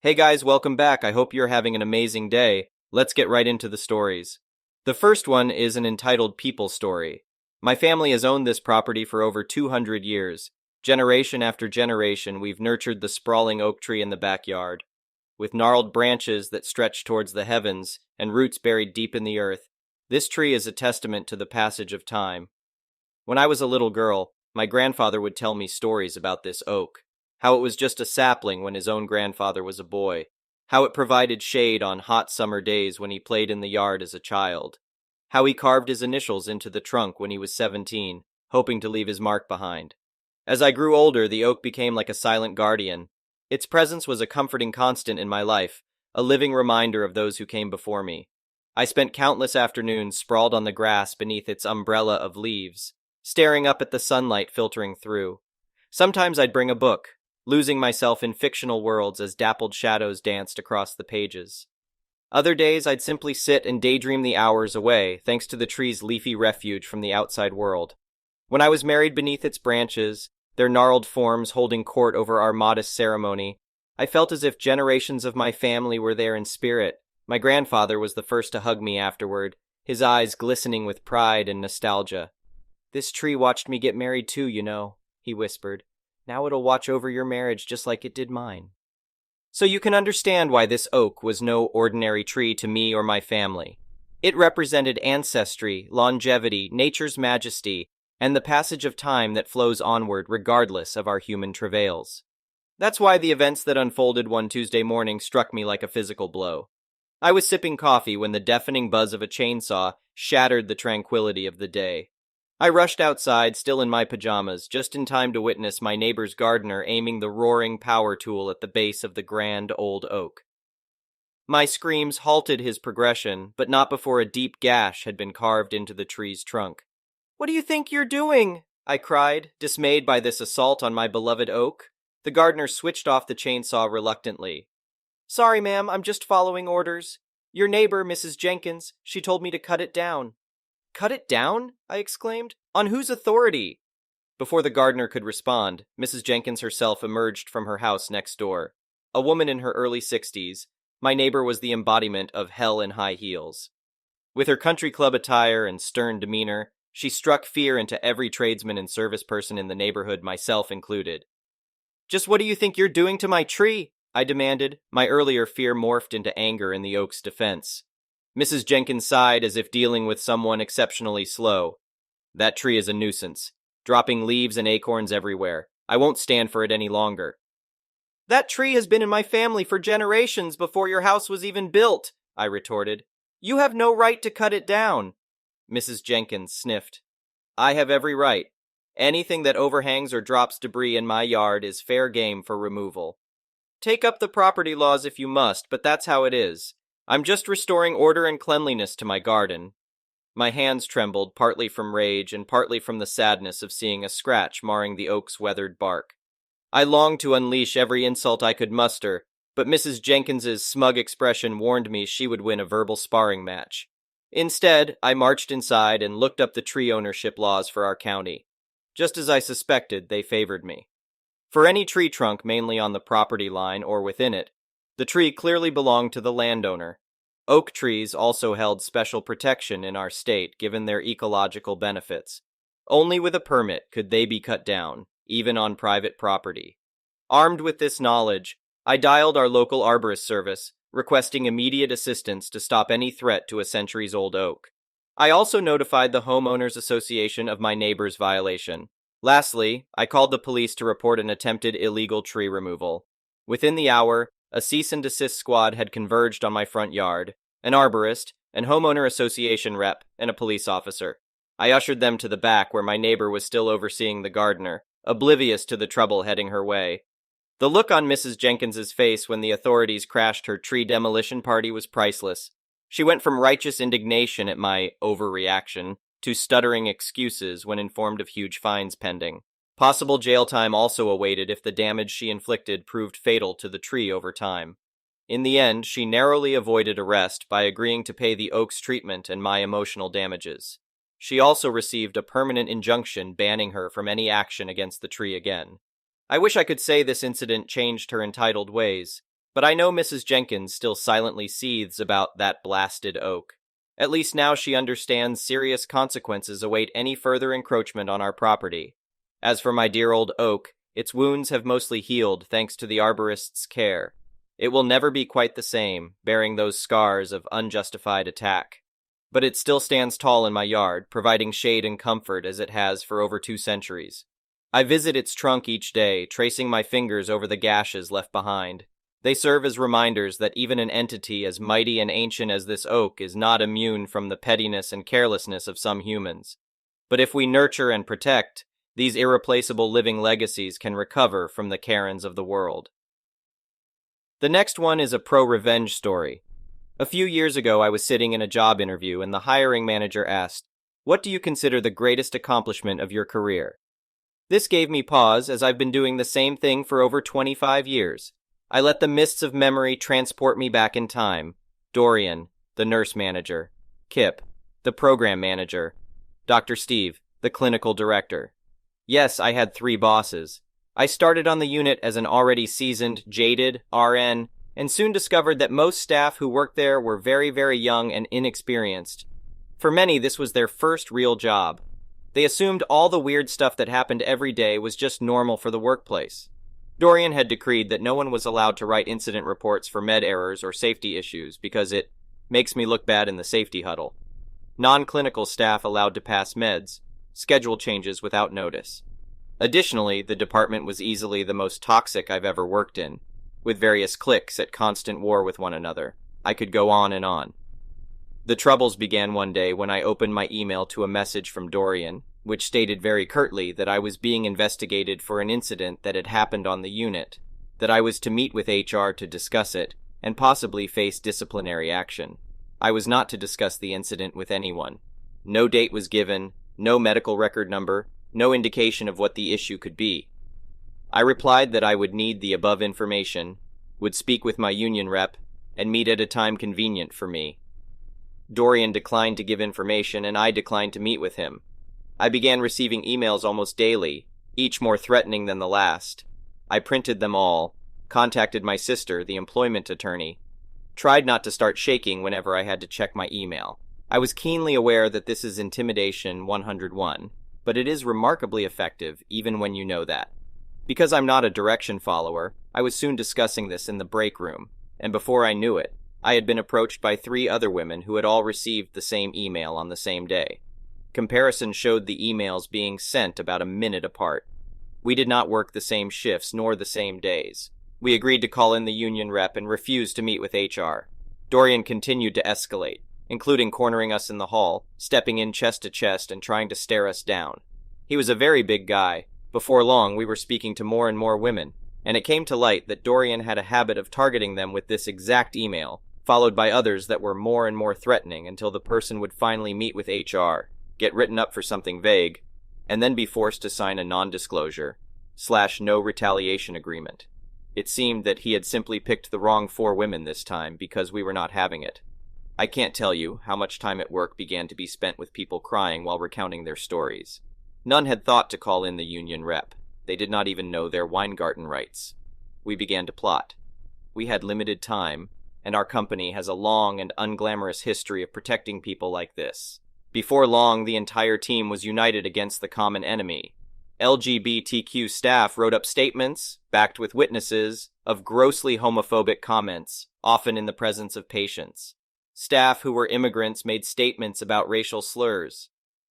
Hey guys, welcome back. I hope you're having an amazing day. Let's get right into the stories. The first one is an entitled People Story. My family has owned this property for over 200 years. Generation after generation, we've nurtured the sprawling oak tree in the backyard. With gnarled branches that stretch towards the heavens and roots buried deep in the earth, this tree is a testament to the passage of time. When I was a little girl, my grandfather would tell me stories about this oak. How it was just a sapling when his own grandfather was a boy. How it provided shade on hot summer days when he played in the yard as a child. How he carved his initials into the trunk when he was 17, hoping to leave his mark behind. As I grew older, the oak became like a silent guardian. Its presence was a comforting constant in my life, a living reminder of those who came before me. I spent countless afternoons sprawled on the grass beneath its umbrella of leaves, staring up at the sunlight filtering through. Sometimes I'd bring a book, losing myself in fictional worlds as dappled shadows danced across the pages. Other days I'd simply sit and daydream the hours away, thanks to the tree's leafy refuge from the outside world. When I was married beneath its branches, their gnarled forms holding court over our modest ceremony, I felt as if generations of my family were there in spirit. My grandfather was the first to hug me afterward, his eyes glistening with pride and nostalgia. "This tree watched me get married too, you know," he whispered. "Now it'll watch over your marriage just like it did mine." So you can understand why this oak was no ordinary tree to me or my family. It represented ancestry, longevity, nature's majesty, and the passage of time that flows onward regardless of our human travails. That's why the events that unfolded one Tuesday morning struck me like a physical blow. I was sipping coffee when the deafening buzz of a chainsaw shattered the tranquility of the day. I rushed outside, still in my pajamas, just in time to witness my neighbor's gardener aiming the roaring power tool at the base of the grand old oak. My screams halted his progression, but not before a deep gash had been carved into the tree's trunk. "What do you think you're doing?" I cried, dismayed by this assault on my beloved oak. The gardener switched off the chainsaw reluctantly. "Sorry, ma'am, I'm just following orders. Your neighbor, Mrs. Jenkins, she told me to cut it down." "Cut it down?" I exclaimed. "On whose authority?" Before the gardener could respond, Mrs. Jenkins herself emerged from her house next door. A woman in her early 60s, my neighbor was the embodiment of hell in high heels. With her country club attire and stern demeanor, she struck fear into every tradesman and service person in the neighborhood, myself included. "Just what do you think you're doing to my tree?" I demanded, my earlier fear morphed into anger in the oak's defense. Mrs. Jenkins sighed as if dealing with someone exceptionally slow. "That tree is a nuisance, dropping leaves and acorns everywhere. I won't stand for it any longer." "That tree has been in my family for generations before your house was even built," I retorted. "You have no right to cut it down." Mrs. Jenkins sniffed. "I have every right. Anything that overhangs or drops debris in my yard is fair game for removal. Take up the property laws if you must, but that's how it is. I'm just restoring order and cleanliness to my garden." My hands trembled, partly from rage and partly from the sadness of seeing a scratch marring the oak's weathered bark. I longed to unleash every insult I could muster, but Mrs. Jenkins's smug expression warned me she would win a verbal sparring match. Instead, I marched inside and looked up the tree ownership laws for our county. Just as I suspected, they favored me. For any tree trunk mainly on the property line or within it, the tree clearly belonged to the landowner. Oak trees also held special protection in our state given their ecological benefits. Only with a permit could they be cut down, even on private property. Armed with this knowledge, I dialed our local arborist service, requesting immediate assistance to stop any threat to a centuries-old oak. I also notified the Homeowners Association of my neighbor's violation. Lastly, I called the police to report an attempted illegal tree removal. Within the hour, a cease and desist squad had converged on my front yard, an arborist, an homeowner association rep, and a police officer. I ushered them to the back where my neighbor was still overseeing the gardener, oblivious to the trouble heading her way. The look on Mrs. Jenkins's face when the authorities crashed her tree demolition party was priceless. She went from righteous indignation at my overreaction to stuttering excuses when informed of huge fines pending. Possible jail time also awaited if the damage she inflicted proved fatal to the tree over time. In the end, she narrowly avoided arrest by agreeing to pay the oak's treatment and my emotional damages. She also received a permanent injunction banning her from any action against the tree again. I wish I could say this incident changed her entitled ways. But I know Mrs. Jenkins still silently seethes about that blasted oak. At least now she understands serious consequences await any further encroachment on our property. As for my dear old oak, its wounds have mostly healed thanks to the arborist's care. It will never be quite the same, bearing those scars of unjustified attack. But it still stands tall in my yard, providing shade and comfort as it has for over 2 centuries. I visit its trunk each day, tracing my fingers over the gashes left behind. They serve as reminders that even an entity as mighty and ancient as this oak is not immune from the pettiness and carelessness of some humans. But if we nurture and protect, these irreplaceable living legacies can recover from the Karens of the world. The next one is a pro-revenge story. A few years ago, I was sitting in a job interview and the hiring manager asked, "What do you consider the greatest accomplishment of your career?" This gave me pause, as I've been doing the same thing for over 25 years. I let the mists of memory transport me back in time. Dorian, the nurse manager. Kip, the program manager. Dr. Steve, the clinical director. Yes, I had 3 bosses. I started on the unit as an already seasoned, jaded RN, and soon discovered that most staff who worked there were very, very young and inexperienced. For many, this was their first real job. They assumed all the weird stuff that happened every day was just normal for the workplace. Dorian had decreed that no one was allowed to write incident reports for med errors or safety issues because it makes me look bad in the safety huddle. Non-clinical staff allowed to pass meds, schedule changes without notice. Additionally, the department was easily the most toxic I've ever worked in, with various cliques at constant war with one another. I could go on and on. The troubles began one day when I opened my email to a message from Dorian, which stated very curtly that I was being investigated for an incident that had happened on the unit, that I was to meet with HR to discuss it, and possibly face disciplinary action. I was not to discuss the incident with anyone. No date was given, no medical record number, no indication of what the issue could be. I replied that I would need the above information, would speak with my union rep, and meet at a time convenient for me. Dorian declined to give information, and I declined to meet with him. I began receiving emails almost daily, each more threatening than the last. I printed them all, contacted my sister, the employment attorney, tried not to start shaking whenever I had to check my email. I was keenly aware that this is intimidation 101, but it is remarkably effective even when you know that. Because I'm not a direction follower, I was soon discussing this in the break room, and before I knew it, I had been approached by 3 other women who had all received the same email on the same day. Comparison showed the emails being sent about a minute apart. We did not work the same shifts nor the same days. We agreed to call in the union rep and refused to meet with HR. Dorian continued to escalate, including cornering us in the hall, stepping in chest to chest and trying to stare us down. He was a very big guy. Before long, we were speaking to more and more women, and it came to light that Dorian had a habit of targeting them with this exact email, followed by others that were more and more threatening until the person would finally meet with HR, get written up for something vague, and then be forced to sign a non-disclosure/no retaliation agreement. It seemed that he had simply picked the wrong 4 women this time because we were not having it. I can't tell you how much time at work began to be spent with people crying while recounting their stories. None had thought to call in the union rep. They did not even know their Weingarten rights. We began to plot. We had limited time, and our company has a long and unglamorous history of protecting people like this. Before long, the entire team was united against the common enemy. LGBTQ staff wrote up statements, backed with witnesses, of grossly homophobic comments, often in the presence of patients. Staff who were immigrants made statements about racial slurs.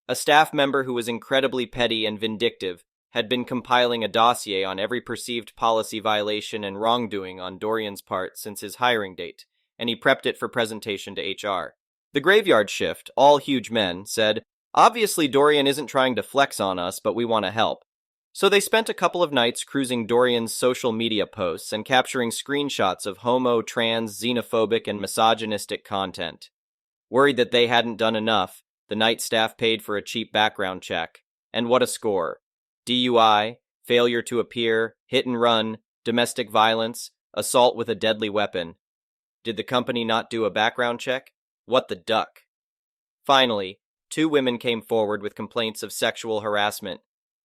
A staff member who was incredibly petty and vindictive had been compiling a dossier on every perceived policy violation and wrongdoing on Dorian's part since his hiring date, and he prepped it for presentation to HR. The graveyard shift, all huge men, said, "Obviously Dorian isn't trying to flex on us, but we want to help." So they spent a couple of nights cruising Dorian's social media posts and capturing screenshots of homo, trans, xenophobic, and misogynistic content. Worried that they hadn't done enough, the night staff paid for a cheap background check. And what a score. DUI, failure to appear, hit and run, domestic violence, assault with a deadly weapon. Did the company not do a background check? What the duck? Finally, 2 women came forward with complaints of sexual harassment.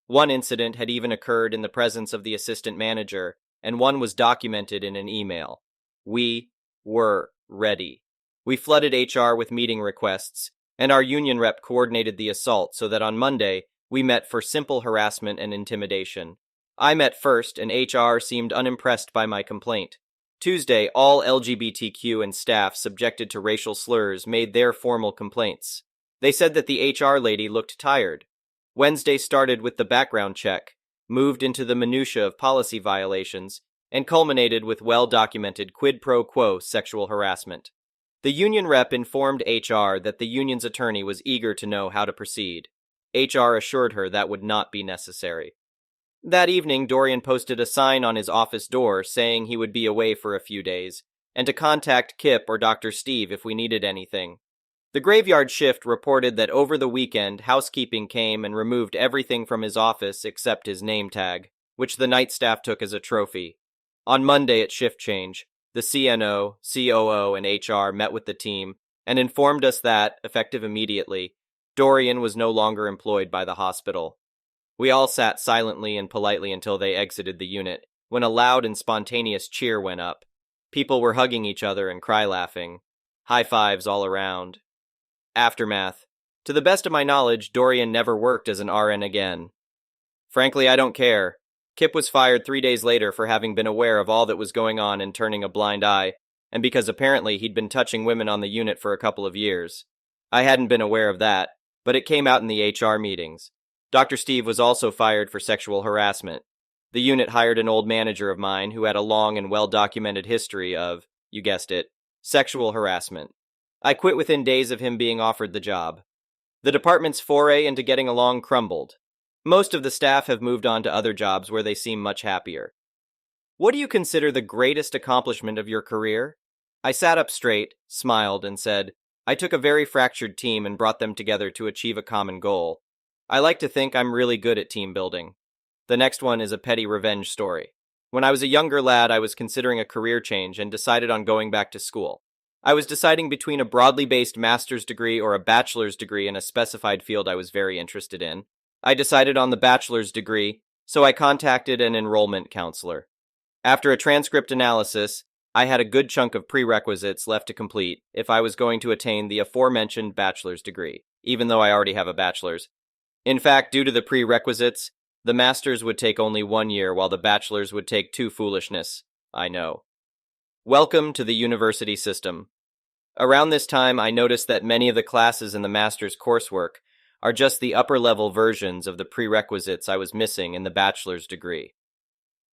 One incident had even occurred in the presence of the assistant manager, and one was documented in an email. We were ready. We flooded HR with meeting requests, and our union rep coordinated the assault so that on Monday, we met for simple harassment and intimidation. I met first, and HR seemed unimpressed by my complaint. Tuesday, all LGBTQ and staff subjected to racial slurs made their formal complaints. They said that the HR lady looked tired. Wednesday started with the background check, moved into the minutiae of policy violations, and culminated with well-documented quid pro quo sexual harassment. The union rep informed HR that the union's attorney was eager to know how to proceed. HR assured her that would not be necessary. That evening, Dorian posted a sign on his office door saying he would be away for a few days, and to contact Kip or Dr. Steve if we needed anything. The graveyard shift reported that over the weekend, housekeeping came and removed everything from his office except his name tag, which the night staff took as a trophy. On Monday at shift change, the CNO, COO, and HR met with the team and informed us that, effective immediately, Dorian was no longer employed by the hospital. We all sat silently and politely until they exited the unit, when a loud and spontaneous cheer went up. People were hugging each other and cry-laughing. High fives all around. Aftermath. To the best of my knowledge, Dorian never worked as an RN again. Frankly, I don't care. Kip was fired 3 days later for having been aware of all that was going on and turning a blind eye, and because apparently he'd been touching women on the unit for a couple of years. I hadn't been aware of that, but it came out in the HR meetings. Dr. Steve was also fired for sexual harassment. The unit hired an old manager of mine who had a long and well-documented history of, you guessed it, sexual harassment. I quit within days of him being offered the job. The department's foray into getting along crumbled. Most of the staff have moved on to other jobs where they seem much happier. What do you consider the greatest accomplishment of your career? I sat up straight, smiled, and said, I took a very fractured team and brought them together to achieve a common goal. I like to think I'm really good at team building. The next one is a petty revenge story. When I was a younger lad, I was considering a career change and decided on going back to school. I was deciding between a broadly based master's degree or a bachelor's degree in a specified field I was very interested in. I decided on the bachelor's degree, so I contacted an enrollment counselor. After a transcript analysis, I had a good chunk of prerequisites left to complete if I was going to attain the aforementioned bachelor's degree, even though I already have a bachelor's. In fact, due to the prerequisites, the master's would take only 1 year while the bachelor's would take 2 foolishness. I know. Welcome to the university system. Around this time, I noticed that many of the classes in the master's coursework are just the upper-level versions of the prerequisites I was missing in the bachelor's degree.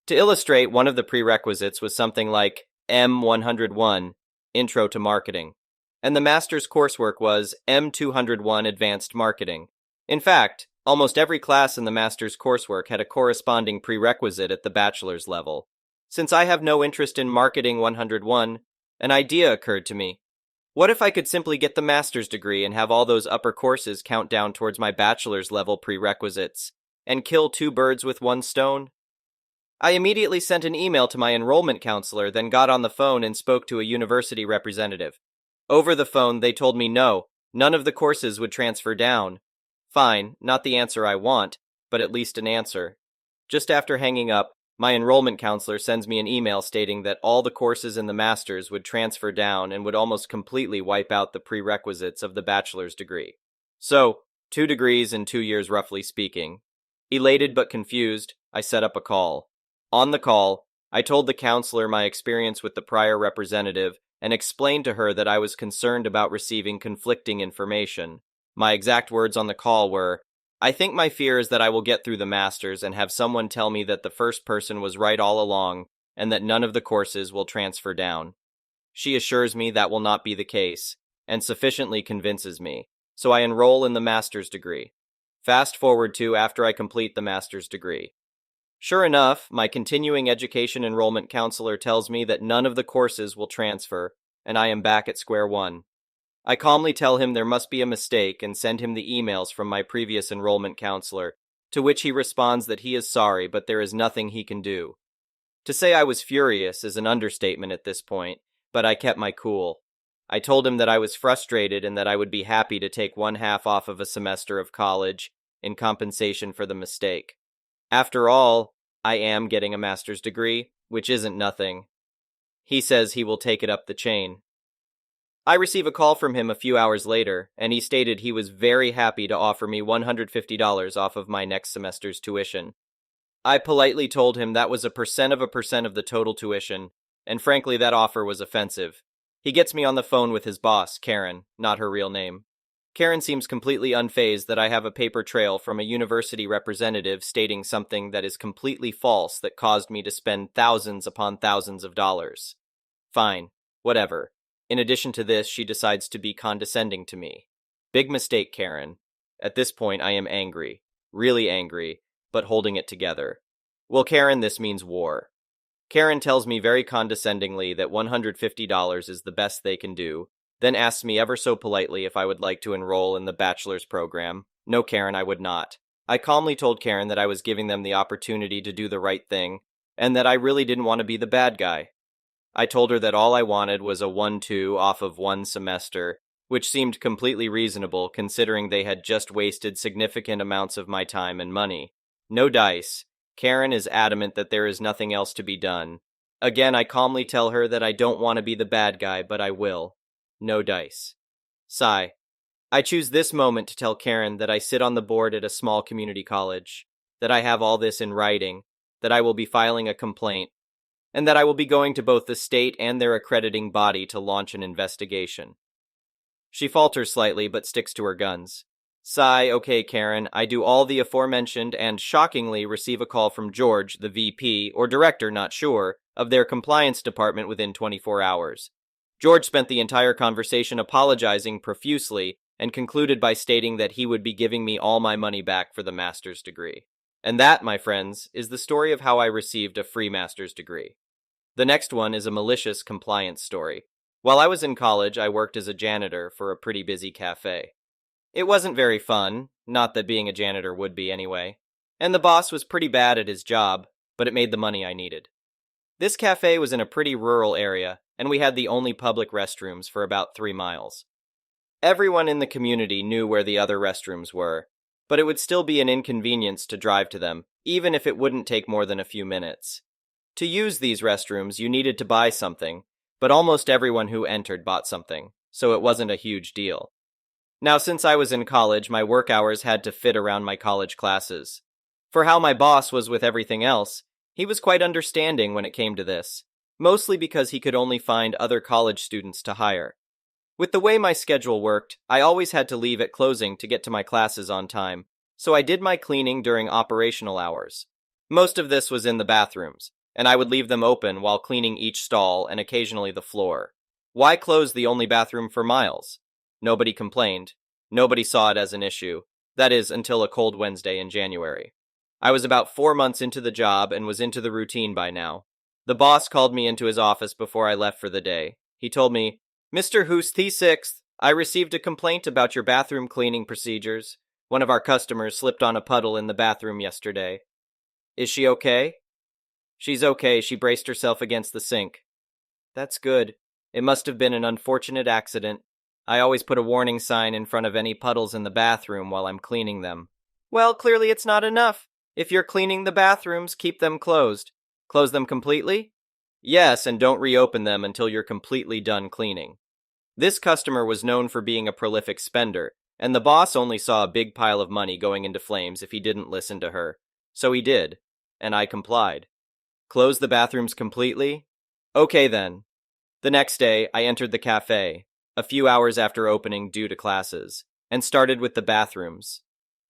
To illustrate, one of the prerequisites was something like M101, Intro to Marketing, and the master's coursework was M201, Advanced Marketing. In fact, almost every class in the master's coursework had a corresponding prerequisite at the bachelor's level. Since I have no interest in Marketing 101, an idea occurred to me. What if I could simply get the master's degree and have all those upper courses count down towards my bachelor's level prerequisites, and kill 2 birds with 1 stone? I immediately sent an email to my enrollment counselor, then got on the phone and spoke to a university representative. Over the phone, they told me no, none of the courses would transfer down. Fine, not the answer I want, but at least an answer. Just after hanging up, my enrollment counselor sends me an email stating that all the courses in the master's would transfer down and would almost completely wipe out the prerequisites of the bachelor's degree. So, 2 degrees in 2 years roughly speaking. Elated but confused, I set up a call. On the call, I told the counselor my experience with the prior representative and explained to her that I was concerned about receiving conflicting information. My exact words on the call were, I think my fear is that I will get through the master's and have someone tell me that the first person was right all along and that none of the courses will transfer down. She assures me that will not be the case, and sufficiently convinces me, so I enroll in the master's degree. Fast forward to after I complete the master's degree. Sure enough, my continuing education enrollment counselor tells me that none of the courses will transfer, and I am back at square one. I calmly tell him there must be a mistake and send him the emails from my previous enrollment counselor, to which he responds that he is sorry, but there is nothing he can do. To say I was furious is an understatement at this point, but I kept my cool. I told him that I was frustrated and that I would be happy to take 1/2 off of a semester of college in compensation for the mistake. After all, I am getting a master's degree, which isn't nothing. He says he will take it up the chain. I receive a call from him a few hours later, and he stated he was very happy to offer me $150 off of my next semester's tuition. I politely told him that was a percent of the total tuition, and frankly that offer was offensive. He gets me on the phone with his boss, Karen, not her real name. Karen seems completely unfazed that I have a paper trail from a university representative stating something that is completely false that caused me to spend thousands upon thousands of dollars. Fine, whatever. In addition to this, she decides to be condescending to me. Big mistake, Karen. At this point, I am angry. Really angry, but holding it together. Well, Karen, this means war. Karen tells me very condescendingly that $150 is the best they can do, then asks me ever so politely if I would like to enroll in the bachelor's program. No, Karen, I would not. I calmly told Karen that I was giving them the opportunity to do the right thing, and that I really didn't want to be the bad guy. I told her that all I wanted was a 1-2 off of one semester, which seemed completely reasonable considering they had just wasted significant amounts of my time and money. No dice. Karen is adamant that there is nothing else to be done. Again, I calmly tell her that I don't want to be the bad guy, but I will. No dice. Sigh. I choose this moment to tell Karen that I sit on the board at a small community college, that I have all this in writing, that I will be filing a complaint, and that I will be going to both the state and their accrediting body to launch an investigation. She falters slightly but sticks to her guns. Sigh, okay, Karen, I do all the aforementioned and shockingly receive a call from George, the VP, or director, not sure, of their compliance department within 24 hours. George spent the entire conversation apologizing profusely and concluded by stating that he would be giving me all my money back for the master's degree. And that, my friends, is the story of how I received a free master's degree. The next one is a malicious compliance story. While I was in college, I worked as a janitor for a pretty busy cafe. It wasn't very fun, not that being a janitor would be anyway, and the boss was pretty bad at his job, but it made the money I needed. This cafe was in a pretty rural area, and we had the only public restrooms for about 3 miles. Everyone in the community knew where the other restrooms were, but it would still be an inconvenience to drive to them, even if it wouldn't take more than a few minutes. To use these restrooms, you needed to buy something, but almost everyone who entered bought something, so it wasn't a huge deal. Now, since I was in college, my work hours had to fit around my college classes. For how my boss was with everything else, he was quite understanding when it came to this, mostly because he could only find other college students to hire. With the way my schedule worked, I always had to leave at closing to get to my classes on time, so I did my cleaning during operational hours. Most of this was in the bathrooms, and I would leave them open while cleaning each stall and occasionally the floor. Why close the only bathroom for miles? Nobody complained. Nobody saw it as an issue. That is, until a cold Wednesday in January. I was about 4 months into the job and was into the routine by now. The boss called me into his office before I left for the day. He told me, "Mr. Hoos T6th, I received a complaint about your bathroom cleaning procedures. One of our customers slipped on a puddle in the bathroom yesterday. Is she okay?" "She's okay. She braced herself against the sink." "That's good. It must have been an unfortunate accident. I always put a warning sign in front of any puddles in the bathroom while I'm cleaning them." "Well, clearly it's not enough. If you're cleaning the bathrooms, keep them closed. Close them completely?" "Yes, and don't reopen them until you're completely done cleaning." This customer was known for being a prolific spender, and the boss only saw a big pile of money going into flames if he didn't listen to her. So he did, and I complied. Close the bathrooms completely? Okay then. The next day, I entered the cafe, a few hours after opening due to classes, and started with the bathrooms.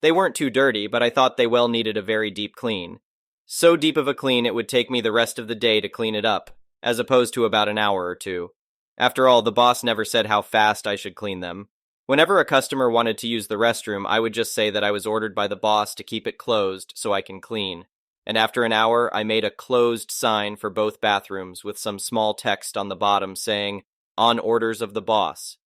They weren't too dirty, but I thought they well needed a very deep clean. So deep of a clean it would take me the rest of the day to clean it up, as opposed to about an hour or two. After all, the boss never said how fast I should clean them. Whenever a customer wanted to use the restroom, I would just say that I was ordered by the boss to keep it closed so I can clean. And after an hour, I made a closed sign for both bathrooms with some small text on the bottom saying, "On orders of the boss."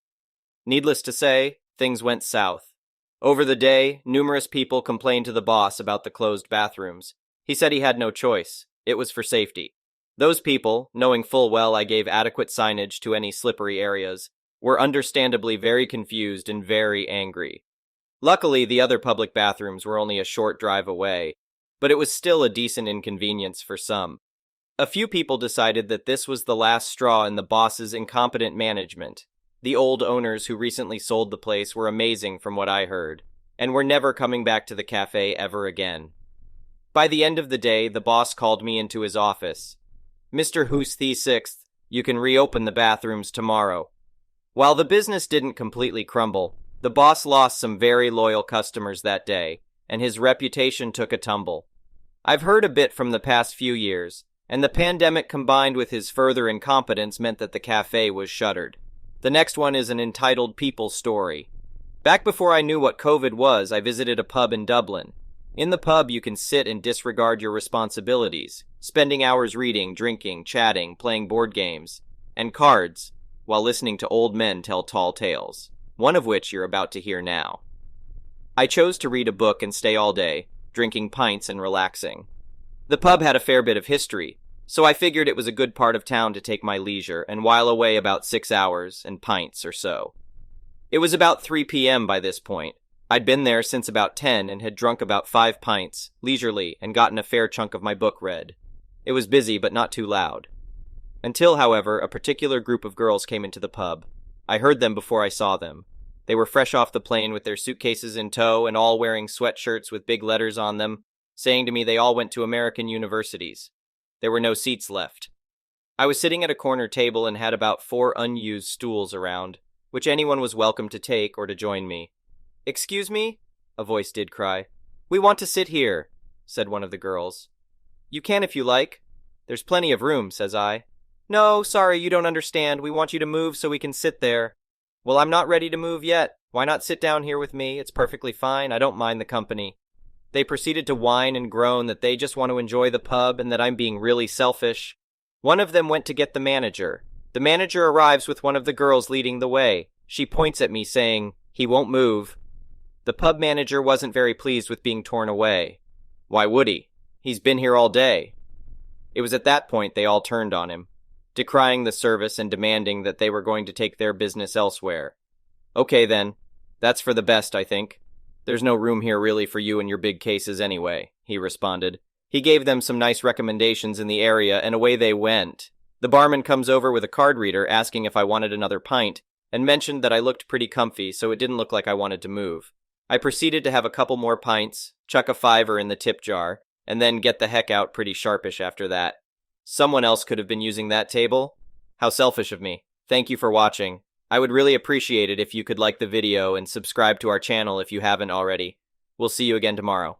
Needless to say, things went south. Over the day, numerous people complained to the boss about the closed bathrooms. He said he had no choice. It was for safety. Those people, knowing full well I gave adequate signage to any slippery areas, were understandably very confused and very angry. Luckily, the other public bathrooms were only a short drive away, but it was still a decent inconvenience for some. A few people decided that this was the last straw in the boss's incompetent management. The old owners who recently sold the place were amazing from what I heard, and were never coming back to the cafe ever again. By the end of the day, the boss called me into his office. "Mr. Who's the Sixth, you can reopen the bathrooms tomorrow." While the business didn't completely crumble, the boss lost some very loyal customers that day, and his reputation took a tumble. I've heard a bit from the past few years, and the pandemic combined with his further incompetence meant that the cafe was shuttered. The next one is an entitled People Story. Back before I knew what COVID was, I visited a pub in Dublin. In the pub, you can sit and disregard your responsibilities, spending hours reading, drinking, chatting, playing board games, and cards, while listening to old men tell tall tales, one of which you're about to hear now. I chose to read a book and stay all day, drinking pints and relaxing. The pub had a fair bit of history, so I figured it was a good part of town to take my leisure and while away about 6 hours and pints or so. It was about 3 p.m. by this point. I'd been there since about 10 and had drunk about 5 pints, leisurely, and gotten a fair chunk of my book read. It was busy but not too loud. Until, however, a particular group of girls came into the pub. I heard them before I saw them. They were fresh off the plane with their suitcases in tow and all wearing sweatshirts with big letters on them, saying to me they all went to American universities. There were no seats left. I was sitting at a corner table and had about 4 unused stools around, which anyone was welcome to take or to join me. "Excuse me?" a voice did cry. "We want to sit here," said one of the girls. "You can if you like. There's plenty of room," says I. "No, sorry, you don't understand. We want you to move so we can sit there." "Well, I'm not ready to move yet. Why not sit down here with me? It's perfectly fine. I don't mind the company." They proceeded to whine and groan that they just want to enjoy the pub and that I'm being really selfish. One of them went to get the manager. The manager arrives with one of the girls leading the way. She points at me saying, "He won't move." The pub manager wasn't very pleased with being torn away. Why would he? He's been here all day. It was at that point they all turned on him, decrying the service and demanding that they were going to take their business elsewhere. "Okay then, that's for the best, I think. There's no room here really for you and your big cases anyway," he responded. He gave them some nice recommendations in the area, and away they went. The barman comes over with a card reader asking if I wanted another pint, and mentioned that I looked pretty comfy, so it didn't look like I wanted to move. I proceeded to have a couple more pints, chuck a $5 in the tip jar, and then get the heck out pretty sharpish after that. Someone else could have been using that table. How selfish of me. Thank you for watching. I would really appreciate it if you could like the video and subscribe to our channel if you haven't already. We'll see you again tomorrow.